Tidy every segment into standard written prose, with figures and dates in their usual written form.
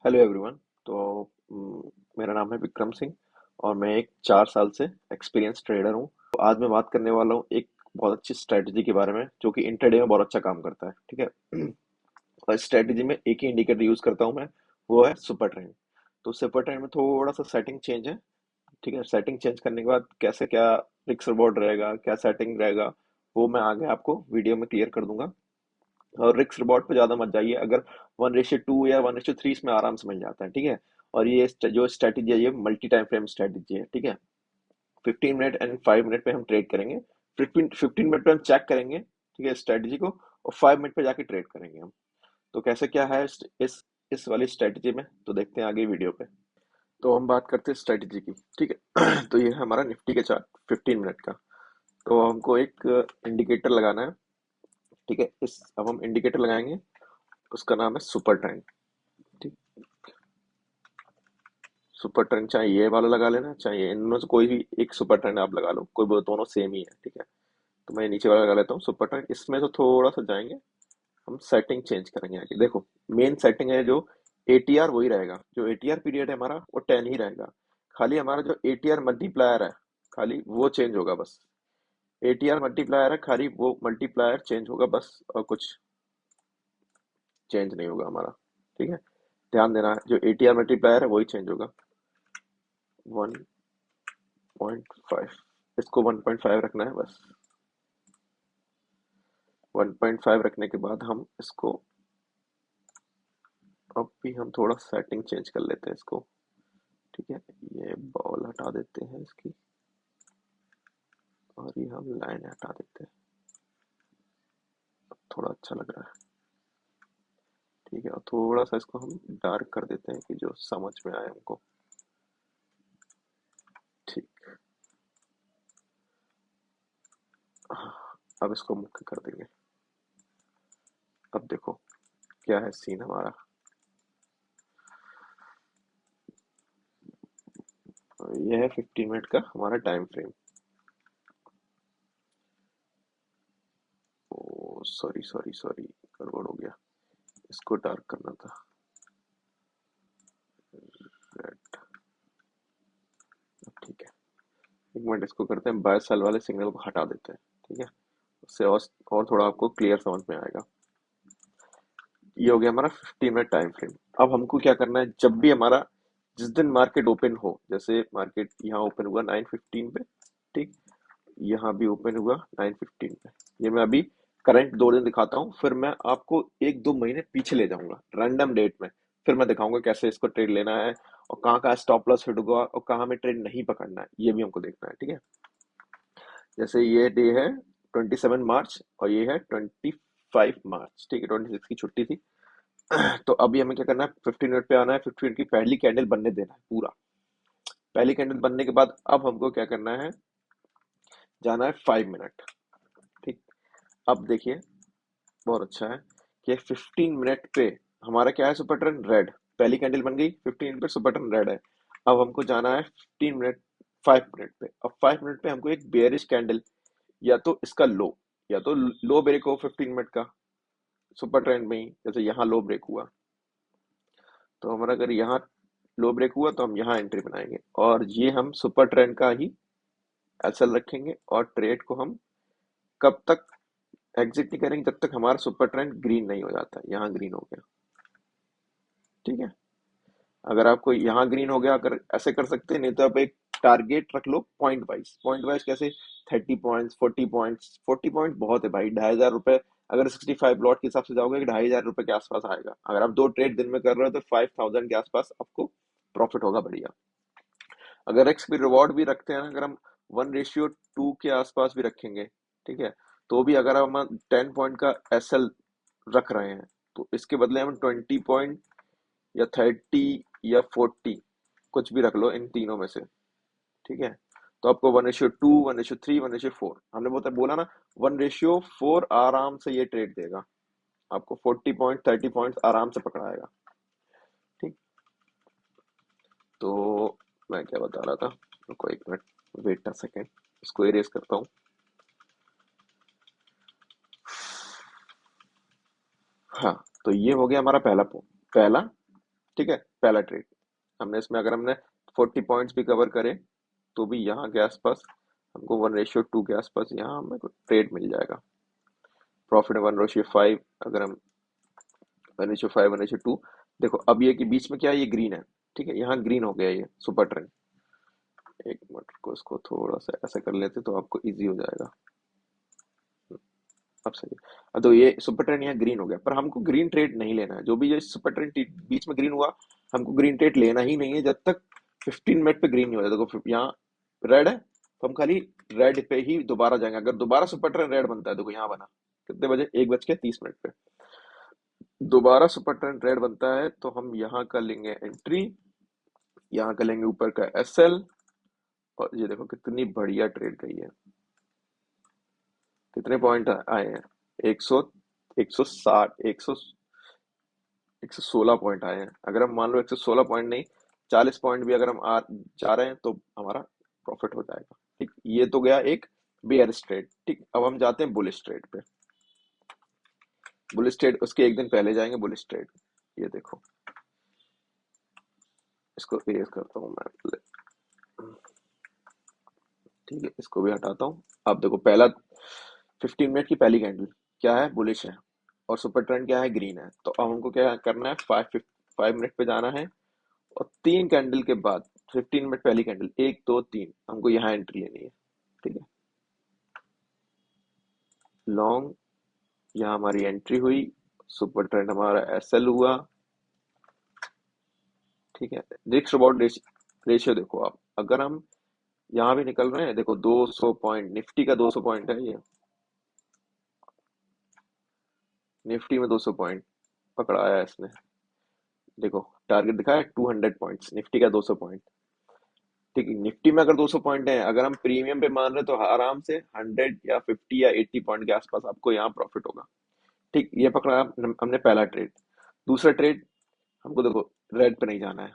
Hello everyone. तो मेरा नाम है विक्रम सिंह और मैं एक 4 साल से एक्सपीरियंस ट्रेडर हूँ। तो आज मैं बात करने वाला हूँ एक बहुत अच्छी स्ट्रेटजी के बारे में जो कि इंट्राडे में बहुत अच्छा काम करता है। ठीक है। और स्ट्रेटजी में एक ही इंडिकेटर यूज करता हूँ मैं, वो है सुपर ट्रेंड। तो सुपर ट्रेंड में थोड़ा सा सेटिंग चेंज है। ठीक है, सेटिंग चेंज करने के बाद कैसे क्या रिस्क रिवॉर्ड रहेगा, क्या सेटिंग रहेगा, वो मैं आगे आपको वीडियो में क्लियर कर दूंगा। और रिस्क रिवॉर्ड पे ज्यादा मत जाइए। अगर 1:2 या 1:3 इसमें आराम से मिल जाता है। ठीक है। और ये जो स्ट्रेटेजी है ये मल्टी टाइम फ्रेम स्ट्रेटेजी है। ठीक है। 15 मिनट एंड 5 मिनट पे हम ट्रेड करेंगे। 15 मिनट पे हम चेक करेंगे, ठीक है, स्ट्रेटेजी को। और 5 मिनट पे जाके ट्रेड करेंगे हम। तो कैसे क्या है इस वाली स्ट्रेटेजी में, तो देखते हैं आगे वीडियो पे। तो हम बात करते हैं स्ट्रेटेजी की। ठीक है। तो ये है हमारा निफ्टी का चार्ट 15 मिनट का। तो हमको एक इंडिकेटर लगाना है। ठीक है, इस अब हम इंडिकेटर लगाएंगे, उसका नाम है सुपर ट्रेंड। ठीक। सुपर ट्रेंड चाहे ये वाला लगा लेना, चाहे इनमें से कोई भी एक सुपर ट्रेंड आप लगा लो, कोई वो दोनों सेम ही है। ठीक है। तो मैं नीचे वाला लगा लेता हूँ सुपर ट्रेंड। इसमें तो थोड़ा सा जाएंगे, हम सेटिंग चेंज करेंगे आगे। देखो, मेन सेटिंग है जो एटीआर वही रहेगा। जो एटीआर पीरियड है हमारा वो 10 ही रहेगा। खाली हमारा जो एटीआर मल्टीप्लायर है, खाली वो चेंज होगा बस। एटीआर मल्टीप्लायर है, खाली वो मल्टीप्लायर चेंज होगा बस, और कुछ चेंज नहीं होगा हमारा। ठीक है। ध्यान देना है, जो एटीआर मल्टीप्लायर है वही चेंज होगा। 1.5, इसको 1.5 रखना है बस। 1.5 रखने के बाद हम इसको, अब भी हम थोड़ा सेटिंग चेंज कर लेते हैं इसको। ठीक है। ये बॉल हटा देते हैं इसकी, और ये हम लाइन हटा देते हैं। थोड़ा अच्छा लग रहा है। ठीक है, और थोड़ा सा इसको हम डार्क कर देते हैं कि जो समझ में आए हमको। ठीक। अब इसको मुख्य कर देंगे। अब देखो क्या है सीन हमारा। ये है 15 मिनट का हमारा टाइम फ्रेम। ओ सॉरी सॉरी सॉरी, गड़बड़ हो गया। इसको डार्क करना था। रेड। ठीक है। एक मिनट, इसको करते हैं, बाय सेल वाले सिग्नल को हटा देते हैं। ठीक है। उससे और थोड़ा आपको क्लियर समझ में आएगा। ये हो गया हमारा 15 मिनट टाइम फ्रेम। अब हमको क्या करना है, जब भी हमारा, जिस दिन मार्केट ओपन हो, जैसे मार्केट यहाँ ओपन हुआ 9:15 पे। ठीक। यहाँ भी ओपन हुआ 9:15 पे। ये मैं अभी करंट 2 दिन दिखाता हूँ, फिर मैं आपको 1-2 महीने पीछे ले जाऊंगा रैंडम डेट में। फिर मैं दिखाऊंगा कैसे इसको ट्रेड लेना है, और कहाँ कहाँ स्टॉप लॉस हिट होगा, और कहाँ में ट्रेड नहीं पकड़ना है, ये भी हमको देखना है। ठीक है। जैसे ये डे है 27 मार्च, और ये है 25 मार्च। ठीक है, 26 की छुट्टी थी। तो अभी हमें क्या करना है, 15 मिनट पे आना है। 15 मिनट की पहली कैंडल बनने देना है पूरा। पहली कैंडल बनने के बाद अब हमको क्या करना है, जाना है 5 मिनट। ठीक। अब देखिए, बहुत अच्छा है कि 15 मिनट पे हमारा क्या है, सुपर ट्रेंड रेड। पहली कैंडल बन गई, 15 मिनट पे सुपर ट्रेंड रेड है। अब हमको जाना है 15 मिनट, 5 मिनट पे। अब 5 मिनट पे हमको एक बेयरिश कैंडल, या तो इसका लो, या तो लो ब्रेक हो 15 मिनट का सुपर ट्रेंड में ही। जैसे यहाँ लो ब्रेक हुआ, तो हमारा अगर यहाँ लो ब्रेक हुआ तो हम यहाँ एंट्री बनाएंगे, और ये हम सुपर ट्रेंड का ही एसएल रखेंगे। और ट्रेड को हम कब तक एग्जिट नहीं करेंगे, जब तक हमारा सुपर ट्रेंड ग्रीन नहीं हो जाता। यहाँ ग्रीन हो गया। ठीक है। अगर आपको यहाँ ग्रीन हो गया, अगर ऐसे कर सकते हैं, नहीं तो आप एक टारगेट रख लो पॉइंट वाइज। पॉइंट वाइज कैसे, 30 पॉइंट्स, 40 पॉइंट्स। 40 पॉइंट बहुत है भाई, 2,500 रुपए। अगर 65 लॉट के हिसाब से जाओगे, 2,500 रुपए के आसपास आएगा। अगर आप 2 ट्रेड दिन में कर रहे हो तो 5,000 के आसपास आपको प्रॉफिट होगा, बढ़िया। अगर एक्स भी रिवॉर्ड भी रखते हैं, अगर हम 1:2 के आसपास भी रखेंगे, ठीक है, तो भी अगर हम 10 पॉइंट का एसएल रख रहे हैं, तो इसके बदले हम 20 पॉइंट या 30 या 40, कुछ भी रख लो इन तीनों में से। ठीक है। तो आपको 1:2, 1:3, 1:4, हमने बोला ना, 1:4 आराम से ये ट्रेड देगा आपको। 40 पॉइंट, 30 पॉइंट आराम से पकड़ाएगा। ठीक। तो मैं क्या बता रहा था, रुको एक मिनट, वेट अ सेकेंड, इसको इरेज करता हूँ। हाँ, तो ये हो गया हमारा पहला पहला ठीक है, पहला ट्रेड हमने इसमें, अगर हमने 40 पॉइंट्स भी कवर करे तो भी यहाँ के आसपास हमको 1:2 के आसपास यहाँ हमें ट्रेड मिल जाएगा। प्रॉफिट 1:5, अगर हम 1:5 1:2। देखो अब ये कि बीच में क्या है, ये ग्रीन है, ठीक है, यहाँ ग्रीन हो गया ये सुपर ट्रेंड। एक मिनट को इसको थोड़ा सा ऐसा कर लेते तो आपको इजी हो जाएगा। अब सही है। तो ये सुपर ट्रेंड यहाँ ग्रीन हो गया, पर हमको ग्रीन ट्रेड नहीं लेना है। जो भी ये सुपर ट्रेंड बीच में ग्रीन हुआ, हमको ग्रीन ट्रेड लेना ही नहीं है जब तक 15 मिनट पे ग्रीन नहीं हो जाता। देखो यहाँ रेड है, तो हम खाली रेड पे ही दोबारा जाएंगे। अगर दोबारा सुपर ट्रेंड रेड बनता है, देखो यहाँ बना कितने बजे, 1:30 पे दोबारा सुपर ट्रेंड रेड बनता है, तो हम यहाँ का लेंगे एंट्री, यहाँ का लेंगे ऊपर का SL। और ये देखो कितनी बढ़िया ट्रेड गई है, कितने पॉइंट आए हैं, 100, 160, 116 पॉइंट आए हैं। अगर हम मान लो 116 पॉइंट नहीं, 40 पॉइंट भी अगर हम जा रहे हैं तो हमारा प्रॉफिट हो जाएगा। ठीक, ये तो गया एक बेयरिश ट्रेड। ठीक, अब हम जाते हैं बुलिश ट्रेड पे। बुलिश ट्रेड उसके एक दिन पहले जाएंगे। बुलिश ट्रेड, ये देखो, इसको इरेज करता हूँ मैं, ठीक है, इसको भी हटाता हूँ। अब देखो पहला 15 मिनट की पहली कैंडल क्या है, बुलिश है, और सुपर ट्रेंड क्या है, ग्रीन है। तो अब हमको क्या करना है, 5 मिनट पे जाना है, और 3 कैंडल के बाद 15 मिनट पहली कैंडल, 1 2 3, हमको यहाँ एंट्री लेनी है। ठीक है, लॉन्ग, यहाँ हमारी एंट्री हुई, सुपर ट्रेंड हमारा SL हुआ। ठीक है, रिस्क रिवॉर्ड रेशियो देखो आप, अगर हम यहाँ भी निकल रहे हैं, देखो 200 पॉइंट, निफ्टी का 200 पॉइंट है ये, निफ्टी में 200 पॉइंट पकड़ाया है इसने। देखो टारगेट दिखाया 200 पॉइंट्स, निफ्टी का 200 पॉइंट। ठीक है, निफ्टी में अगर 200 पॉइंट है, अगर हम प्रीमियम पे मान रहे तो आराम से 100 या 50 या 80 पॉइंट के आसपास आपको यहाँ प्रॉफिट होगा। ठीक, ये पकड़ा हमने पहला ट्रेड। दूसरा ट्रेड, हमको देखो रेड पे नहीं जाना है,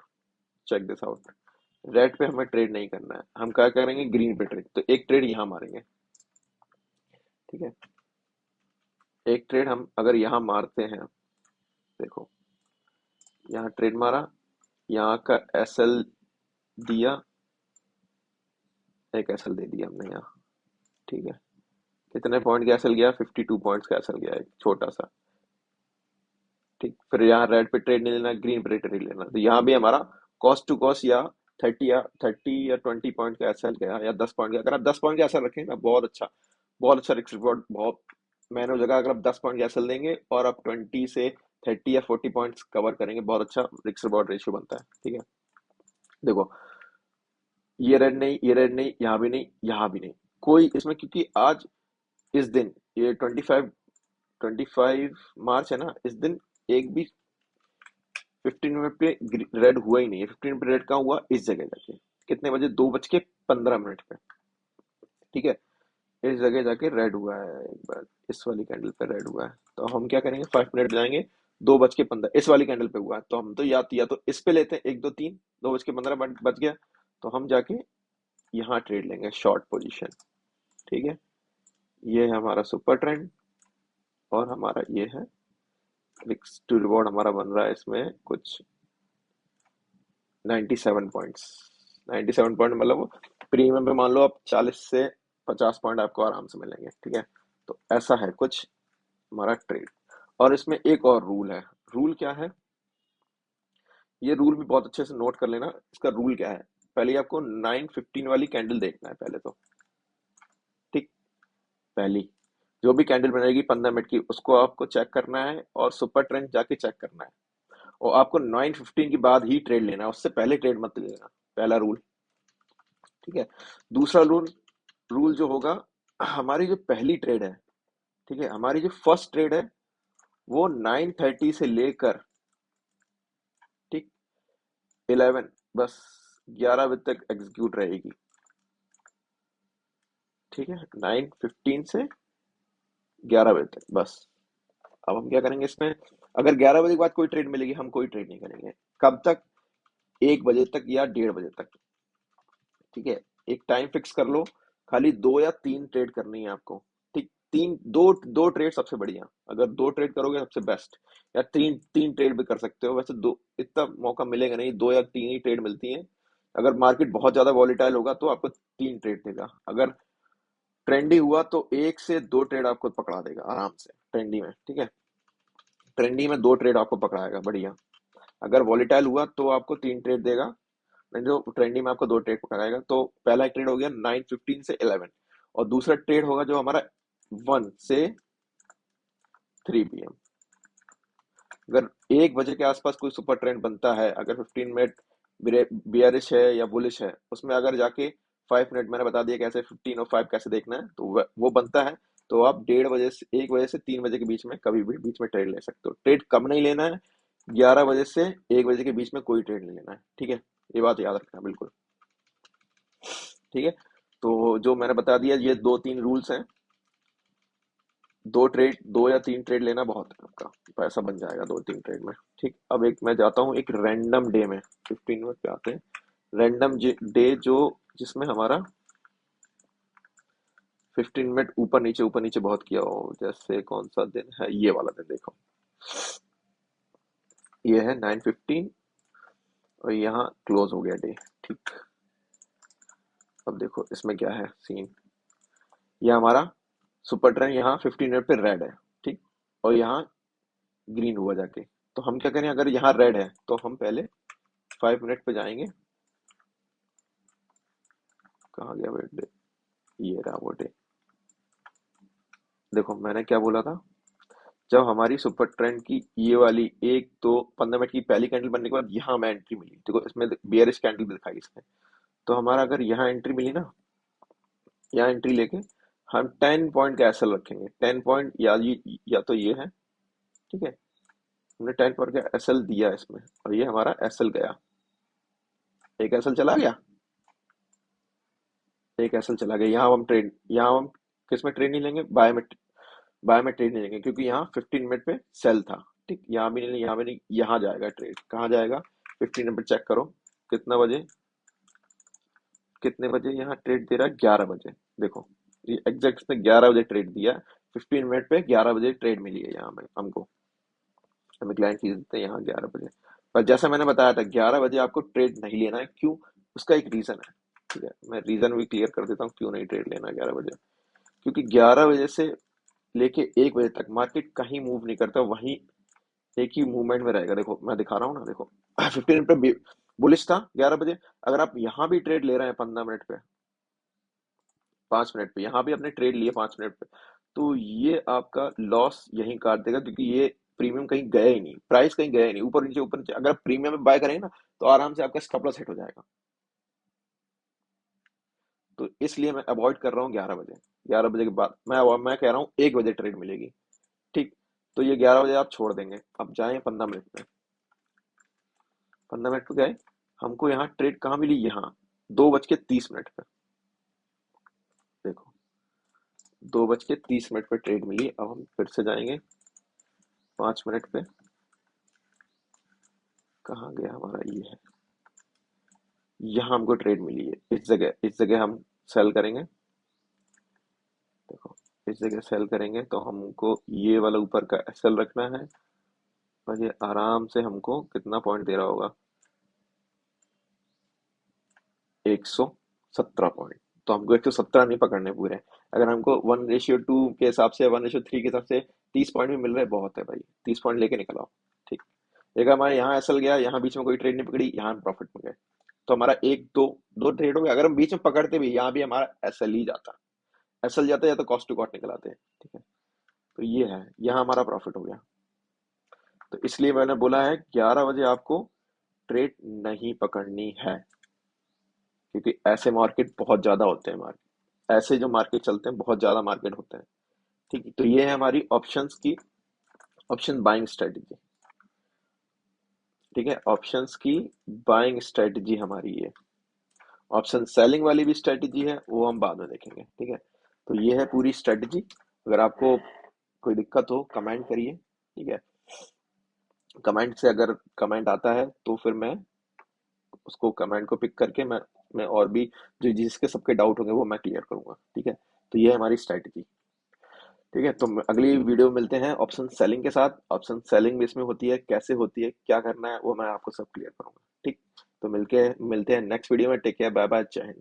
चेक दिस आउट, रेड पे हमें ट्रेड नहीं करना है, हम क्या करेंगे, ग्रीन पे ट्रेड। तो एक ट्रेड यहाँ मारेंगे। ठीक है, एक ट्रेड हम अगर यहाँ मारते हैं, देखो यहाँ ट्रेड मारा, यहाँ का SL दिया, एक SL दे दिया हमने यहाँ। ठीक है, कितने पॉइंट का SL गया, 52 पॉइंट्स का SL गया, एक छोटा सा। ठीक, फिर यहाँ रेड पे ट्रेड नहीं लेना, ग्रीन पे ट्रेड लेना। तो यहाँ भी हमारा कॉस्ट टू कॉस्ट या 30 या 20 पॉइंट का SL गया, या 10 पॉइंट का। अगर आप 10 पॉइंट का SL रखें ना, बहुत अच्छा रिस्क रिवॉर्ड, बहुत मैंने उस जगह, अगर आप 10 पॉइंट का SL देंगे और आप 20 से 30 या 40 पॉइंट्स कवर करेंगे, बहुत अच्छा रिस्क रिवॉर्ड रेशियो बनता है। ठीक है, देखो ये रेड नहीं, ये रेड नहीं, यहाँ भी नहीं, यहाँ भी नहीं, कोई इसमें, क्योंकि आज इस दिन ये 25 मार्च है ना, इस दिन एक भी 15 मिनट पे रेड हुआ ही नहीं है। 15 पे रेड कहाँ हुआ, इस जगह जाके, कितने बजे, 2:15 पे। ठीक है, इस जगह जाके रेड हुआ है एक बार, इस वाली कैंडल पे रेड हुआ है। तो हम क्या करेंगे, 5 मिनट जाएंगे, 2:15 इस वाली कैंडल पे हुआ है, तो हम तो या तो इस पे लेते हैं, 1 2 3, 2:15 बच गया, तो हम जाके यहाँ ट्रेड लेंगे शॉर्ट पोजीशन। ठीक है, ये है हमारा सुपर ट्रेंड, और हमारा ये है रिस्क टू रिवॉर्ड, हमारा बन रहा है इसमें कुछ 97 पॉइंट्स। 97 पॉइंट मतलब प्रीमियम पे मान लो आप 40 से 50 पॉइंट आपको आराम से मिलेंगे। ठीक है, तो ऐसा है कुछ हमारा ट्रेड। और इसमें एक और रूल है। रूल क्या है, ये रूल भी बहुत अच्छे से नोट कर लेना। इसका रूल क्या है, पहले आपको 9:15 वाली कैंडल देखना है पहले तो। ठीक, पहली जो भी कैंडल बनेगी 15 मिनट की, उसको आपको चेक करना है, और सुपर ट्रेंड जाके चेक करना है। और आपको 9:15 के बाद ही ट्रेड लेना है, उससे पहले ट्रेड मत लेना, पहला रूल। ठीक है, दूसरा रूल, रूल जो होगा, हमारी जो पहली ट्रेड है, ठीक है, हमारी जो फर्स्ट ट्रेड है, वो 9:30 से लेकर, ठीक, 11, बस 11 बजे तक एग्जीक्यूट रहेगी। ठीक है, 9:15 से 11 बजे तक बस। अब हम क्या करेंगे इसमें, अगर 11 बजे के बाद कोई ट्रेड मिलेगी, हम कोई ट्रेड नहीं करेंगे। कब तक, 1 बजे तक या 1:30 बजे तक। ठीक है, एक टाइम फिक्स कर लो, खाली 2 या 3 ट्रेड करनी है आपको। ठीक, तीन दो दो ट्रेड सबसे बढ़िया, अगर दो ट्रेड करोगे सबसे बेस्ट, या तीन तीन ट्रेड भी कर सकते हो। वैसे दो इतना मौका मिलेगा नहीं, दो या तीन ही ट्रेड मिलती हैं। अगर मार्केट बहुत ज्यादा वॉलीटाइल होगा तो आपको तीन ट्रेड देगा। अगर ट्रेंडी हुआ तो एक से दो ट्रेड आपको पकड़ा देगा आराम से ट्रेंडी में, ठीक है। ट्रेंडी में दो ट्रेड आपको पकड़ाएगा बढ़िया। अगर वॉलीटाइल हुआ तो आपको तीन ट्रेड देगा, नहीं जो ट्रेंडी में आपको दो ट्रेड पकड़ाएगा। तो पहला एक ट्रेड हो गया 9:15 से 11, और दूसरा ट्रेड होगा जो हमारा 1 से 3 PM। अगर 1 बजे के आसपास कोई सुपर ट्रेंड बनता है, अगर 15 मिनट बियरिश है या बुलिश है, उसमें अगर जाके 5 मिनट मैंने बता दिया कैसे 15 और 5 कैसे देखना है, तो वो बनता है। तो आप 1:30 से 1 बजे से 3 बजे के बीच में कभी भी बीच में ट्रेड ले सकते हो। ट्रेड कम नहीं लेना है, 11 बजे से 1 बजे के बीच में कोई ट्रेड नहीं लेना है, ठीक है। ये बात याद रखना बिल्कुल, ठीक है। तो जो मैंने बता दिया ये दो तीन रूल्स हैं। दो ट्रेड, दो या तीन ट्रेड लेना बहुत है, आपका पैसा बन जाएगा दो तीन ट्रेड में, ठीक। अब एक मैं जाता हूँ एक रैंडम डे में, 15 मिनट पे आते हैं। रैंडम डे जो जिसमें हमारा 15 मिनट ऊपर नीचे बहुत किया हो, जैसे कौन सा दिन है, ये वाला दिन देखो। ये है 9:15 और यहाँ क्लोज हो गया डे, ठीक। अब देखो इसमें क्या है सीन। ये हमारा सुपर ट्रेंड यहाँ 15 मिनट पे रेड है, ठीक। और यहाँ ग्रीन हुआ जाके, तो हम क्या करें, अगर यहाँ रेड है तो हम पहले 5 मिनट पे जाएंगे। कहाँ गया वो डे, ये रहा वो डे। देखो मैंने क्या बोला था, जब हमारी सुपर ट्रेंड की ये वाली एक तो 15 मिनट की पहली कैंडल बनने के बाद यहाँ हमें एंट्री मिली, देखो इसमें बियरिश कैंडल भी दिखाई इसने। तो हमारा अगर यहाँ एंट्री मिली ना, यहाँ एंट्री लेके हम 10 पॉइंट का एसएल रखेंगे। 10 पॉइंट या तो ये है, ठीक है। हमने 10 पॉइंट का एसएल दिया इसमें, और ये हमारा एसएल गया, एक एसएल चला गया, एक एसएल चला गया। यहाँ हम किस में ट्रेड नहीं लेंगे, बाय में ट्रेड नहीं लेंगे, क्योंकि यहाँ 15 मिनट पे सेल था, ठीक। यहाँ भी नहीं, यहाँ भी नहीं, यहाँ जाएगा ट्रेड, कहाँ जाएगा, 15 मिनट चेक करो कितना बजे, कितने बजे यहाँ ट्रेड दे रहा है, 11 बजे। देखो ये एग्जैक्ट इसने 11 बजे ट्रेड दिया, 15 मिनट पे 11 बजे ट्रेड मिली है यहाँ में हमको। हमें क्लाइंट फीस देते हैं यहाँ 11 बजे। पर जैसा मैंने बताया था 11 बजे आपको ट्रेड नहीं लेना है, क्यों, उसका एक रीजन है, ठीक है। मैं रीजन भी क्लियर कर देता हूँ क्यों नहीं ट्रेड लेना 11 बजे। क्योंकि 11 बजे से लेके 1 बजे तक मार्केट कहीं मूव नहीं करता, वहीं एक ही मूवमेंट में रहेगा। देखो मैं दिखा रहा हूँ ना, देखो 15 मिनट पे बुलिश था 11 बजे। अगर आप यहाँ भी ट्रेड ले रहे हैं 15 मिनट पे, 5 मिनट पे, यहाँ भी अपने ट्रेड लिए 5 मिनट पे, तो ये आपका लॉस यहीं काट देगा, क्योंकि ये प्रीमियम कहीं गया ही नहीं, प्राइस कहीं गया ही नहीं, ऊपर नीचे। अगर आप प्रीमियम में बाय करेंगे ना, तो आराम से आपका स्टॉप लॉस हिट हो जाएगा। तो इसलिए मैं अवॉइड कर रहा हूँ 11 बजे। 11 बजे के बाद मैं कह रहा हूँ 1 बजे ट्रेड मिलेगी, ठीक। तो ये 11 बजे आप छोड़ देंगे, अब जाए 15 मिनट में। 15 मिनट पे गए, हमको यहाँ ट्रेड कहाँ मिली, यहाँ 2:30 पे। देखो 2:30 पे ट्रेड मिली। अब हम फिर से जाएंगे 5 मिनट पे, कहाँ गया हमारा, ये है, यहाँ हमको ट्रेड मिली है, इस जगह हम सेल करेंगे। देखो इस जगह सेल करेंगे तो हमको ये वाला ऊपर का एसएल रखना है, और ये आराम से हमको कितना पॉइंट दे रहा होगा, 117 पॉइंट। तो हमको 117 नहीं पकड़ने पूरे। अगर हमको 1:2 के हिसाब से, 1:3 के हिसाब से 30 पॉइंट भी मिल रहे बहुत है भाई, 30 पॉइंट लेके निकल आओ, ठीक। एक हमारे यहाँ एसएल गया, यहाँ बीच में कोई ट्रेड नहीं पकड़ी, यहाँ हम प्रॉफिट में गए। तो हमारा एक दो दो ट्रेड हो गया। अगर हम बीच में पकड़ते भी, यहाँ भी हमारा एसएल ही जाता, एसएल जाता है, या तो कॉस्ट टू कॉस्ट निकल आते हैं, ठीक है। तो ये है, यहाँ हमारा प्रॉफिट हो गया। तो इसलिए मैंने बोला है 11 बजे आपको ट्रेड नहीं पकड़नी है, क्योंकि ऐसे मार्केट बहुत ज्यादा होते हैं, मार्केट ऐसे जो मार्केट चलते हैं बहुत ज्यादा मार्केट होते हैं, ठीक है। तो ये है हमारी ऑप्शंस की, ऑप्शन बाइंग स्ट्रेटेजी, ठीक है। ऑप्शंस की बाइंग स्ट्रेटेजी हमारी ये। ऑप्शन सेलिंग वाली भी स्ट्रेटेजी है, वो हम बाद में देखेंगे, ठीक है। तो ये है पूरी स्ट्रेटेजी। अगर आपको कोई दिक्कत हो कमेंट करिए, ठीक है। कमेंट से अगर कमेंट आता है तो फिर मैं उसको कमेंट को पिक करके मैं और भी जो जिसके सबके डाउट होंगे वो मैं क्लियर करूंगा, ठीक है। तो ये है हमारी स्ट्रेटेजी। ठीक है, तो अगली वीडियो में मिलते हैं ऑप्शन सेलिंग के साथ। ऑप्शन सेलिंग भी इसमें होती है, कैसे होती है, क्या करना है, वो मैं आपको सब क्लियर करूंगा। ठीक, तो मिलके मिलते हैं नेक्स्ट वीडियो में। टेक केयर, बाय बाय, जय हिंद।